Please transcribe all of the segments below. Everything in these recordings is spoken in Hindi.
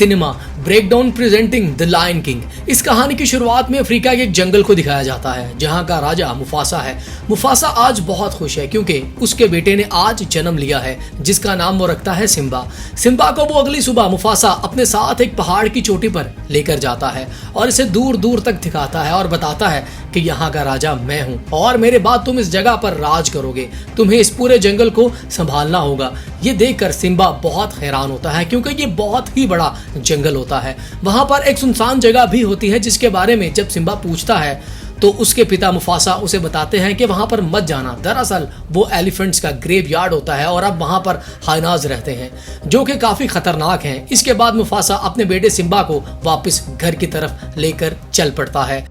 Cinema breakdown presenting the Lion King. इस कहानी की शुरुआत में अफ्रीका के एक जंगल को दिखाया जाता है जहां का राजा मुफासा है। मुफासा आज बहुत खुश है क्योंकि उसके बेटे ने आज जन्म लिया है जिसका नाम वो रखता है सिम्बा। सिम्बा को वो अगली सुबह मुफासा अपने साथ एक पहाड़ की चोटी पर लेकर जाता है और इसे दूर दूर तक दिखाता है और बताता है कि यहाँ का राजा मैं हूँ और मेरे बाद तुम इस जगह पर राज करोगे, तुम्हें इस पूरे जंगल को संभालना होगा। ये देखकर सिम्बा बहुत हैरान होता है क्योंकि ये बहुत ही बड़ा जंगल होता है। वहां पर एक सुनसान जगह भी होती है जिसके बारे में जब सिम्बा पूछता है तो उसके पिता मुफासा उसे बताते हैं कि वहां पर मत जाना। दरअसल वो एलिफेंट्स का ग्रेवयार्ड होता है और अब वहां पर हाइनाज रहते हैं जो कि काफी खतरनाक हैं। इसके बाद मुफासा अपने बेटे सिम्बा को वापस घर की तरफ लेकर चल पड़ता है।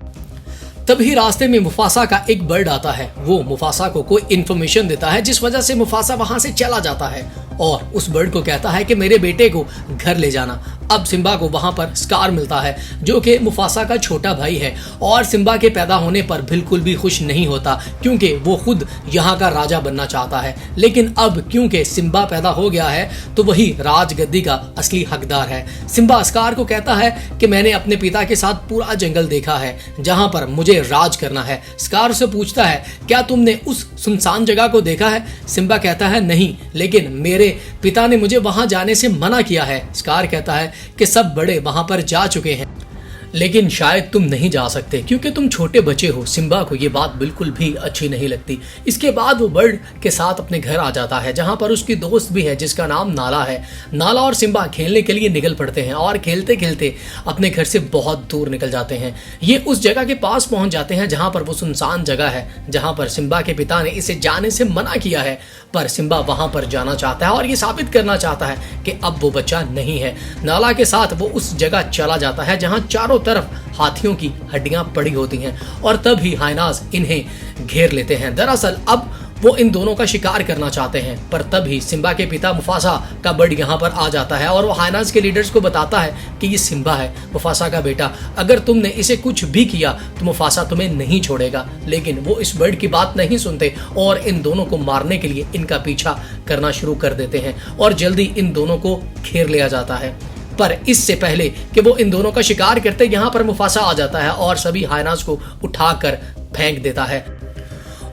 तभी रास्ते में मुफासा का एक बर्ड आता है। वो मुफासा को कोई इन्फॉर्मेशन देता है जिस वजह से मुफासा वहां से चला जाता है और उस बर्ड को कहता है कि मेरे बेटे को घर ले जाना। अब सिम्बा को वहां पर स्कार मिलता है जो कि मुफासा का छोटा भाई है और सिम्बा के पैदा होने पर बिल्कुल भी खुश नहीं होता क्योंकि वो खुद यहाँ का राजा बनना चाहता है। लेकिन अब क्योंकि सिम्बा पैदा हो गया है तो वही राजगद्दी का असली हकदार है। सिम्बा स्कार को कहता है कि मैंने अपने पिता के साथ पूरा जंगल देखा है जहां पर मुझे राज करना है। स्कार से पूछता है क्या तुमने उस सुनसान जगह को देखा है? सिम्बा कहता है नहीं, लेकिन मेरे पिता ने मुझे वहां जाने से मना किया है। स्कार कहता है कि सब बड़े वहां पर जा चुके हैं लेकिन शायद तुम नहीं जा सकते क्योंकि तुम छोटे बच्चे हो। सिम्बा को ये बात बिल्कुल भी अच्छी नहीं लगती। इसके बाद वो बर्ड के साथ अपने घर आ जाता है जहां पर उसकी दोस्त भी है जिसका नाम नाला है। नाला और सिम्बा खेलने के लिए निकल पड़ते हैं और खेलते खेलते अपने घर से बहुत दूर निकल जाते हैं। ये उस जगह के पास पहुंच जाते हैं जहां पर वो सुनसान जगह है जहां पर सिम्बा के पिता ने इसे जाने से मना किया है, पर सिम्बा वहां पर जाना चाहता है और ये साबित करना चाहता है कि अब वो बच्चा नहीं है। नाला के साथ वो उस जगह चला जाता है जहां चारों तरफ हाथियों की हड्डियां पड़ी होती हैं और तभी हाइनाज इन्हें घेर लेते हैं। दरअसल अब वो इन दोनों का शिकार करना चाहते हैं, पर तभी सिम्बा के पिता मुफासा का बर्ड यहाँ पर आ जाता है और वो हाइनाज के लीडर्स को बताता है कि ये सिम्बा है, मुफासा का बेटा। अगर तुमने इसे कुछ भी किया तो मुफासा तुम्हें नहीं छोड़ेगा। लेकिन वो इस बर्ड की बात नहीं सुनते और इन दोनों को मारने के लिए इनका पीछा करना शुरू कर देते हैं और जल्दी इन दोनों को घेर लिया जाता है। पर इससे पहले कि वो इन दोनों का शिकार करते यहाँ पर मुफासा आ जाता है और सभी हाइनाज को उठाकर फेंक देता है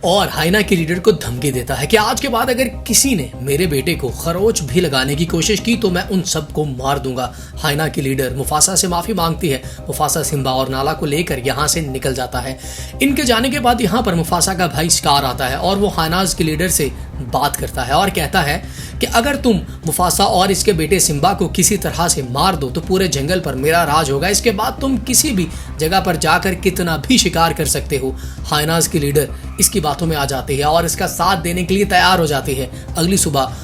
और हाइना के लीडर को धमकी देता है कि आज के बाद अगर किसी ने मेरे बेटे को खरोच भी लगाने की कोशिश की तो मैं उन सबको मार दूंगा। हाइना की लीडर मुफासा से माफी मांगती है। मुफासा सिम्बा और नाला को लेकर यहाँ से निकल जाता है। इनके जाने के बाद यहाँ पर मुफासा का भाई स्कार आता है और वो हाइनाज के लीडर से बात करता है और कहता है कि अगर तुम मुफासा और इसके बेटे सिम्बा को किसी तरह से मार दो तो पूरे जंगल पर मेरा राज होगा। इसके बाद तुम किसी भी जगह पर जाकर कितना भी शिकार कर सकते हो। हाइनाज की लीडर इसकी बातों में आ जाती है और इसका साथ देने के लिए तैयार हो जाती है। अगली सुबह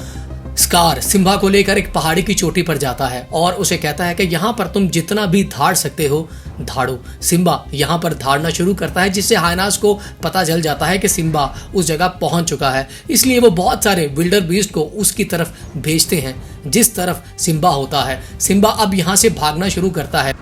स्कार सिम्बा को लेकर एक पहाड़ी की चोटी पर जाता है और उसे कहता है कि यहाँ पर तुम जितना भी धाड़ सकते हो धाड़ो। सिम्बा यहाँ पर धाड़ना शुरू करता है जिससे हाइनाज को पता चल जाता है कि सिम्बा उस जगह पहुंच चुका है। इसलिए वो बहुत सारे विल्डर बीस्ट को उसकी तरफ भेजते हैं जिस तरफ सिम्बा होता है। सिम्बा अब यहाँ से भागना शुरू करता है।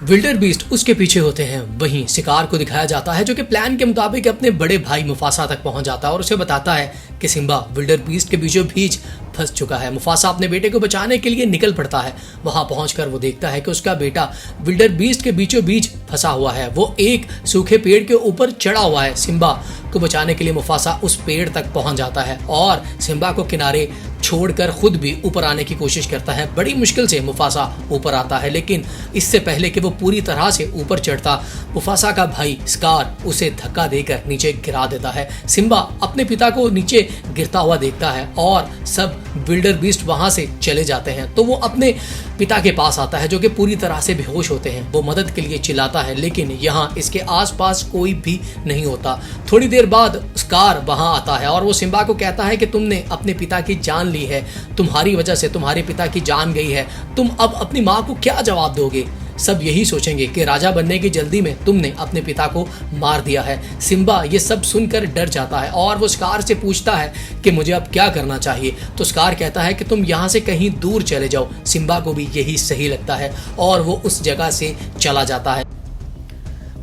विल्डर बीस्ट उसके पीछे होते हैं। वहीं शिकार को दिखाया जाता है जो कि प्लान के मुताबिक अपने बड़े भाई मुफासा तक पहुंच जाता है और उसे बताता है कि सिम्बा विल्डर बीस्ट के बीचों बीच फंस चुका है। मुफासा अपने बेटे को बचाने के लिए निकल पड़ता है। वहां पहुंचकर वो देखता है कि उसका बेटा विल्डर बीस्ट के बीचों बीच फंसा हुआ है। वो एक सूखे पेड़ के ऊपर चढ़ा हुआ है। सिम्बा को बचाने के लिए मुफासा उस पेड़ तक पहुंच जाता है और सिम्बा को किनारे छोड़कर खुद भी ऊपर आने की कोशिश करता है। बड़ी मुश्किल से मुफासा ऊपर आता है लेकिन इससे पहले कि वो पूरी तरह से ऊपर चढ़ता मुफासा का भाई स्कार उसे धक्का देकर नीचे गिरा देता है। सिम्बा अपने पिता को नीचे गिरता हुआ देखता है और सब विल्डर बीस्ट वहां से चले जाते हैं। तो वो अपने पिता के पास आता है जो कि पूरी तरह से बेहोश होते हैं। वो मदद के लिए चिल्लाता है लेकिन यहाँ इसके आसपास कोई भी नहीं होता। थोड़ी देर बाद स्कार वहां आता है और वो सिम्बा को कहता है कि तुमने अपने पिता की जान ली है, तुम्हारी वजह से तुम्हारे पिता की जान गई है, तुम अब अपनी माँ को क्या जवाब दोगे? सब यही सोचेंगे कि राजा बनने की जल्दी में तुमने अपने पिता को मार दिया है। सिम्बा ये सब सुनकर डर जाता है और वो स्कार से पूछता है कि मुझे अब क्या करना चाहिए। तो स्कार कहता है कि तुम यहाँ से कहीं दूर चले जाओ। सिम्बा को भी यही सही लगता है और वो उस जगह से चला जाता है।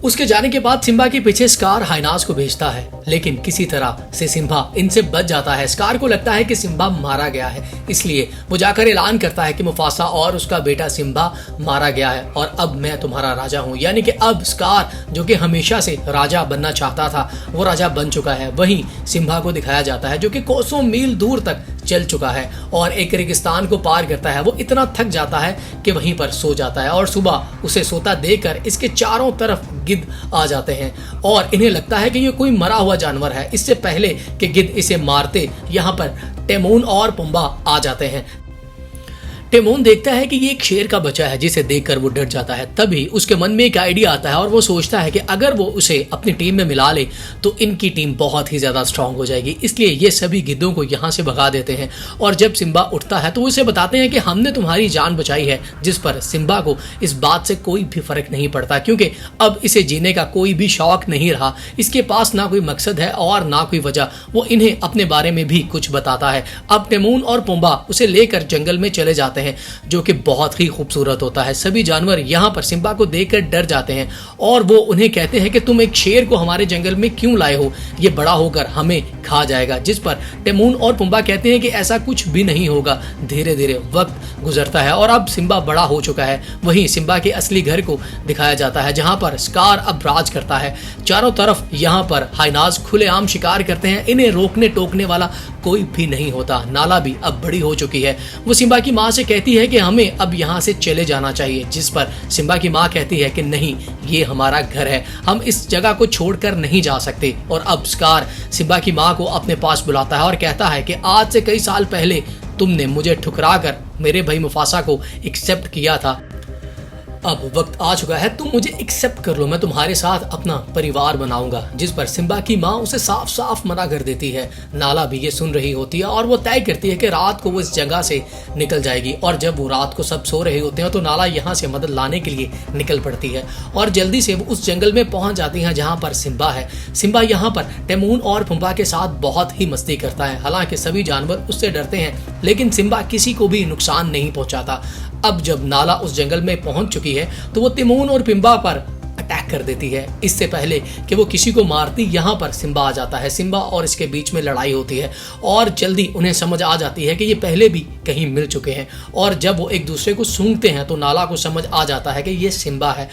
उसके जाने के बाद सिम्बा के पीछे स्कार हाइनाज को भेजता है, लेकिन किसी तरह से सिम्बा इनसे बच जाता है। स्कार को लगता है कि सिम्बा मारा गया है, इसलिए वो जाकर ऐलान करता है कि मुफासा और उसका बेटा सिम्बा मारा गया है और अब मैं तुम्हारा राजा हूँ। यानी कि अब स्कार जो कि हमेशा से राजा बनना चाहता था वो राजा बन चुका है। वहीं सिम्बा को दिखाया जाता है जो कि कोसों मील दूर तक चल चुका है और एक रेगिस्तान को पार करता है। वो इतना थक जाता है कि वहीं पर सो जाता है और सुबह उसे सोता देखकर इसके चारों तरफ गिद्ध आ जाते हैं और इन्हें लगता है कि ये कोई मरा हुआ जानवर है। इससे पहले कि गिद्ध इसे मारते यहाँ पर टिमोन और पुम्बा आ जाते हैं। टिमोन देखता है कि ये एक शेर का बच्चा है जिसे देखकर वो डर जाता है। तभी उसके मन में एक आइडिया आता है और वो सोचता है कि अगर वो उसे अपनी टीम में मिला ले तो इनकी टीम बहुत ही ज्यादा स्ट्रांग हो जाएगी। इसलिए ये सभी गिद्धों को यहाँ से भगा देते हैं और जब सिम्बा उठता है तो उसे बताते हैं कि हमने तुम्हारी जान बचाई है, जिस पर सिम्बा को इस बात से कोई भी फर्क नहीं पड़ता क्योंकि अब इसे जीने का कोई भी शौक नहीं रहा। इसके पास ना कोई मकसद है और ना कोई वजह। वो इन्हें अपने बारे में भी कुछ बताता है। अब टिमोन और पुम्बा उसे लेकर जंगल में चले जाते हैं जो कि बहुत ही खूबसूरत होता है। सभी जानवर यहाँ पर सिम्बा को देखकर डर जाते हैं और वो उन्हें कहते हैं कि तुम एक शेर को हमारे जंगल में क्यों लाए हो, ये बड़ा होकर हमें खा जाएगा। जिस पर टिमोन और पुम्बा कहते हैं कि ऐसा कुछ भी नहीं होगा। धीरे धीरे वक्त गुजरता है और अब सिम्बा बड़ा हो चुका है। वहीं सिम्बा के असली घर को दिखाया जाता है जहाँ पर स्कार अब राज करता है। चारों तरफ यहाँ पर हाइनाज खुलेआम शिकार करते हैं। इन्हें रोकने टोकने वाला कोई भी नहीं होता। नाला भी अब बड़ी हो चुकी है। वो सिम्बा की माँ से कहती है कि हमें अब यहाँ से चले जाना चाहिए, जिस पर सिम्बा की माँ कहती है कि नहीं, ये हमारा घर है, हम इस जगह को छोड़कर नहीं जा सकते। और अब स्कार सिम्बा की माँ को अपने पास बुलाता है और कहता है कि आज से कई साल पहले तुमने मुझे ठुकराकर मेरे भाई मुफासा को एक्सेप्ट किया था। अब वक्त आ चुका है, तुम मुझे एक्सेप्ट कर लो, मैं तुम्हारे साथ अपना परिवार बनाऊंगा। जिस पर सिम्बा की माँ उसे साफ साफ मना कर देती है। नाला भी ये सुन रही होती है और वो तय करती है कि रात को वो इस जगह से निकल जाएगी। और जब वो रात को सब सो रहे होते हैं तो नाला यहाँ से मदद लाने के लिए निकल पड़ती है और जल्दी से वो उस जंगल में पहुंच जाती है जहाँ पर सिम्बा है। सिम्बा यहाँ पर टिमोन और पुम्बा के साथ बहुत ही मस्ती करता है। हालांकि सभी जानवर उससे डरते हैं लेकिन सिम्बा किसी को भी नुकसान नहीं पहुंचाता। अब जब नाला उस जंगल में पहुंच चुकी है तो वो टिमोन और पुम्बा पर अटैक कर देती है। इससे पहले कि वो किसी को मारती यहाँ पर सिम्बा आ जाता है। सिम्बा और इसके बीच में लड़ाई होती है और जल्दी उन्हें समझ आ जाती है कि ये पहले भी कहीं मिल चुके हैं और जब वो एक दूसरे को सूंघते हैं तो नाला को समझ आ जाता है कि ये सिम्बा है।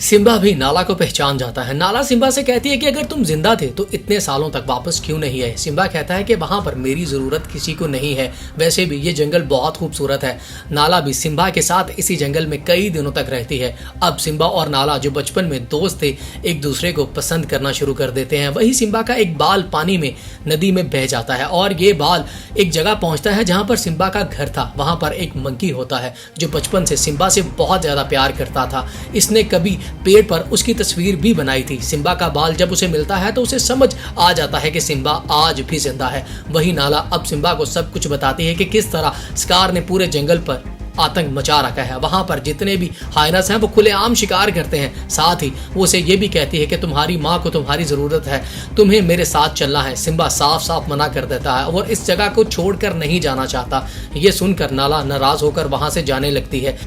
सिम्बा भी नाला को पहचान जाता है। नाला सिम्बा से कहती है कि अगर तुम जिंदा थे तो इतने सालों तक वापस क्यों नहीं आए। सिम्बा कहता है कि वहां पर मेरी जरूरत किसी को नहीं है, वैसे भी ये जंगल बहुत खूबसूरत है। नाला भी सिम्बा के साथ इसी जंगल में कई दिनों तक रहती है। अब सिम्बा और नाला जो बचपन में दोस्त थे एक दूसरे को पसंद करना शुरू कर देते हैं। वही सिम्बा का एक बाल पानी में नदी में बह जाता है और ये बाल एक जगह पहुंचता है जहां पर सिम्बा का घर था। वहां पर एक मंकी होता है जो बचपन से सिम्बा से बहुत ज्यादा प्यार करता था। इसने कभी पेड़ पर उसकी तस्वीर भी बनाई थी। सिम्बा का बाल जब उसे मिलता है तो उसे समझ आ जाता है कि सिम्बा आज भी जिंदा है। वही नाला अब सिम्बा को सब कुछ बताती है कि किस तरह स्कार ने पूरे जंगल पर आतंक मचा रखा है। वहां पर जितने भी हाइनस हैं वो खुलेआम शिकार करते हैं। साथ ही वो उसे ये भी कहती है कि तुम्हारी माँ को तुम्हारी जरूरत है, तुम्हें मेरे साथ चलना है। सिम्बा साफ साफ मना कर देता है और इस जगह को छोड़कर नहीं जाना चाहता। ये सुनकर नाला नाराज होकर वहां से जाने लगती है।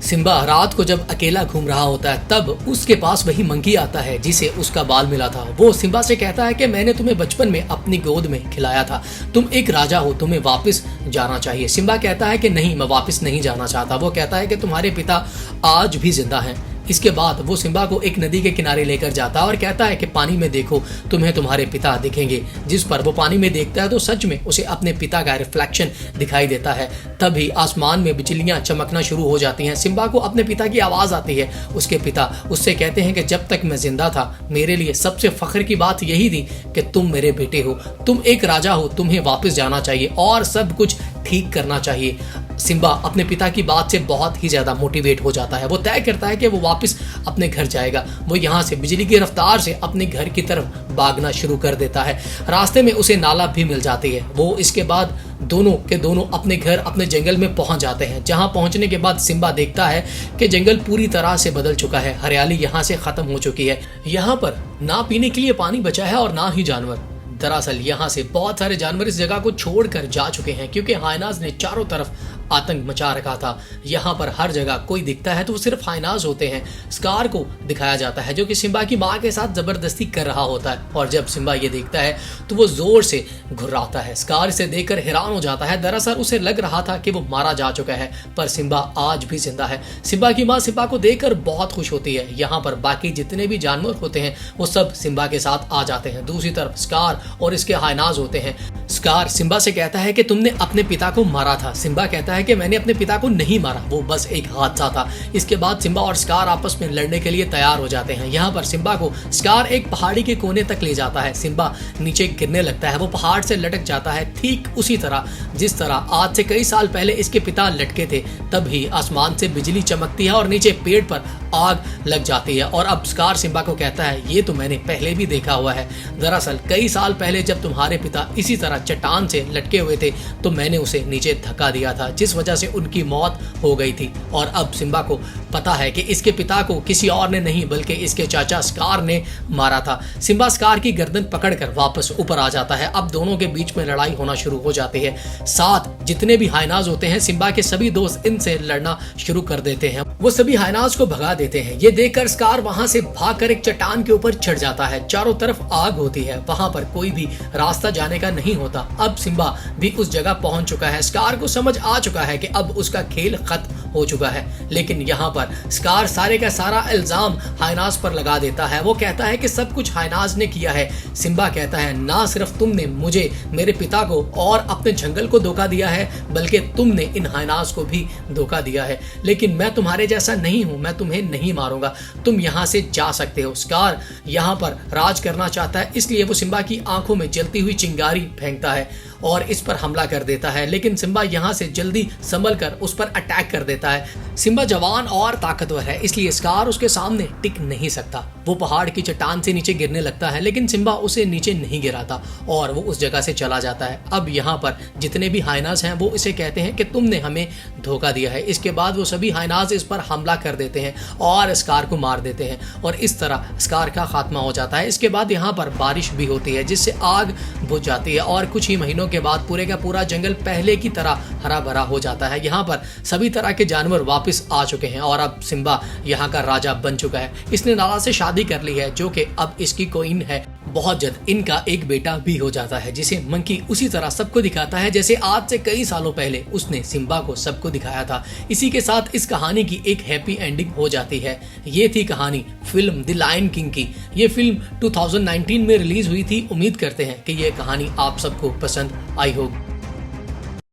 सिम्बा रात को जब अकेला घूम रहा होता है तब उसके पास वही मंकी आता है जिसे उसका बाल मिला था। वो सिम्बा से कहता है कि मैंने तुम्हें बचपन में अपनी गोद में खिलाया था, तुम एक राजा हो, तुम्हें वापस जाना चाहिए। सिम्बा कहता है कि नहीं, मैं वापस नहीं जाना चाहता। वो कहता है कि तुम्हारे पिता आज भी जिंदा हैं। इसके बाद वो सिम्बा को एक नदी के किनारे लेकर जाता है और कहता है कि पानी में देखो, तुम्हें तुम्हारे पिता दिखेंगे। जिस पर वो पानी में देखता है तो सच में उसे अपने पिता का रिफ्लेक्शन दिखाई देता है। तभी आसमान में बिजलियां चमकना शुरू हो जाती हैं। सिम्बा को अपने पिता की आवाज आती है। उसके पिता उससे कहते हैं कि जब तक मैं जिंदा था मेरे लिए सबसे फख्र की बात यही थी कि तुम मेरे बेटे हो, तुम एक राजा हो, तुम्हें वापस जाना चाहिए और सब कुछ ठीक करना चाहिए। सिम्बा अपने पिता की बात से बहुत ही ज्यादा मोटिवेट हो जाता है। वो तय करता है कि वो वापस अपने घर जाएगा। वो यहाँ से बिजली की रफ्तार से अपने घर की तरफ भागना शुरू कर देता है। रास्ते में उसे नाला भी मिल जाती है। वो इसके बाद दोनों के दोनों अपने घर अपने जंगल में पहुंच जाते हैं। जहां पहुंचने के बाद सिम्बा देखता है कि जंगल पूरी तरह से बदल चुका है। हरियाली यहाँ से खत्म हो चुकी है। यहाँ पर ना पीने के लिए पानी बचा है और ना ही जानवर। दरअसल यहाँ से बहुत सारे जानवर इस जगह को छोड़कर जा चुके हैं क्योंकि हाइनाज ने चारों तरफ आतंक मचा रखा था। यहाँ पर हर जगह कोई दिखता है तो वो सिर्फ हाइनाज होते हैं। स्कार को दिखाया जाता है जो कि सिम्बा की माँ के साथ जबरदस्ती कर रहा होता है, और जब सिम्बा ये देखता है तो वो जोर से घुर्राता है। स्कार इसे देखकर हैरान हो जाता है। दरअसल उसे लग रहा था कि वो मारा जा चुका है, पर सिम्बा आज भी जिंदा है। सिम्बा की माँ सिम्बा को देखकर बहुत खुश होती है। यहाँ पर बाकी जितने भी जानवर होते हैं वो सब सिम्बा के साथ आ जाते हैं। दूसरी तरफ स्कार और इसके हाइनाज होते हैं। स्कार सिम्बा से कहता है कि तुमने अपने पिता को मारा था। सिम्बा कहता है कि मैंने अपने पिता को नहीं मारा, वो बस एक हादसा था। इसके बाद सिम्बा और स्कार आपस में लड़ने के लिए तैयार हो जाते हैं। यहाँ पर सिम्बा को स्कार एक पहाड़ी के कोने तक ले जाता है। सिम्बा नीचे गिरने लगता है, वो पहाड़ से लटक जाता है ठीक उसी तरह जिस तरह आज से कई साल पहले इसके पिता लटके थे। तभी आसमान से बिजली चमकती है और नीचे पेड़ पर आग लग जाती है। और अब स्कार सिम्बा को कहता है ये तो मैंने पहले भी देखा हुआ है। दरअसल कई साल पहले जब तुम्हारे पिता इसी तरह चट्टान से लटके हुए थे तो मैंने उसे नीचे धक्का दिया था, जिस वजह से उनकी मौत हो गई थी। और अब सिम्बा को पता है कि इसके पिता को किसी और ने नहीं बल्कि इसके चाचा स्कार ने मारा था। सिम्बा स्कार की गर्दन पकड़कर वापस ऊपर आ जाता है। अब दोनों के बीच में लड़ाई होना शुरू हो जाती है। साथ जितने भी हाइनाज होते हैं, सिम्बा के सभी दोस्त इनसे लड़ना शुरू कर देते हैं। वो सभी हाइनाज को भगा देते हैं। ये देखकर स्कार वहां से भागकर एक चट्टान के ऊपर चढ़ जाता है। चारों तरफ आग होती है, वहां पर कोई भी रास्ता जाने का नहीं होता। अब सिम्बा भी उस जगह पहुंच चुका है। स्कार को समझ आ चुका है कि अब उसका खेल खत्म हो चुका है, लेकिन यहाँ पर स्कार सारे का सारा इल्जाम हाइनाज पर लगा देता है। वो कहता है कि सब कुछ हाइनाज ने किया है। सिम्बा कहता है ना सिर्फ तुमने मुझे, मेरे पिता को और अपने जंगल को धोखा दिया है, बल्कि तुमने इन हाइनाज को भी धोखा दिया है। लेकिन मैं तुम्हारे जैसा नहीं हूं, मैं तुम्हें नहीं मारूंगा, तुम यहाँ से जा सकते हो। स्कार यहाँ पर राज करना चाहता है, इसलिए वो सिम्बा की आंखों में जलती हुई चिंगारी फेंकता है और इस पर हमला कर देता है। लेकिन सिम्बा यहाँ से जल्दी संभल कर उस पर अटैक कर देता है। सिम्बा जवान और ताकतवर है, इसलिए स्कार उसके सामने टिक नहीं सकता। वो पहाड़ की चट्टान से नीचे गिरने लगता है, लेकिन सिम्बा उसे नीचे नहीं गिराता और वो उस जगह से चला जाता है। अब यहाँ पर जितने भी हाइनाज हैं वो इसे कहते हैं कि तुमने हमें धोखा दिया है। इसके बाद वो सभी हाइनाज इस पर हमला कर देते हैं और स्कार को मार देते हैं और इस तरह स्कार का खात्मा हो जाता है। इसके बाद यहाँ पर बारिश भी होती है जिससे आग बुझ जाती है और कुछ ही महीनों के बाद पूरे का पूरा जंगल पहले की तरह हरा भरा हो जाता है। यहाँ पर सभी तरह के जानवर वापस आ चुके हैं और अब सिम्बा यहाँ का राजा बन चुका है। इसने नाला से शादी कर ली है जो कि अब इसकी क्वीन है। बहुत जल्द इनका एक बेटा भी हो जाता है जिसे मंकी उसी तरह सबको दिखाता है जैसे आज से कई सालों पहले उसने सिम्बा को सबको दिखाया था। इसी के साथ इस कहानी की एक हैप्पी एंडिंग हो जाती है। ये थी कहानी फिल्म द लायन किंग की। ये फिल्म 2019 में रिलीज हुई थी। उम्मीद करते हैं कि ये कहानी आप सबको पसंद आई होगी।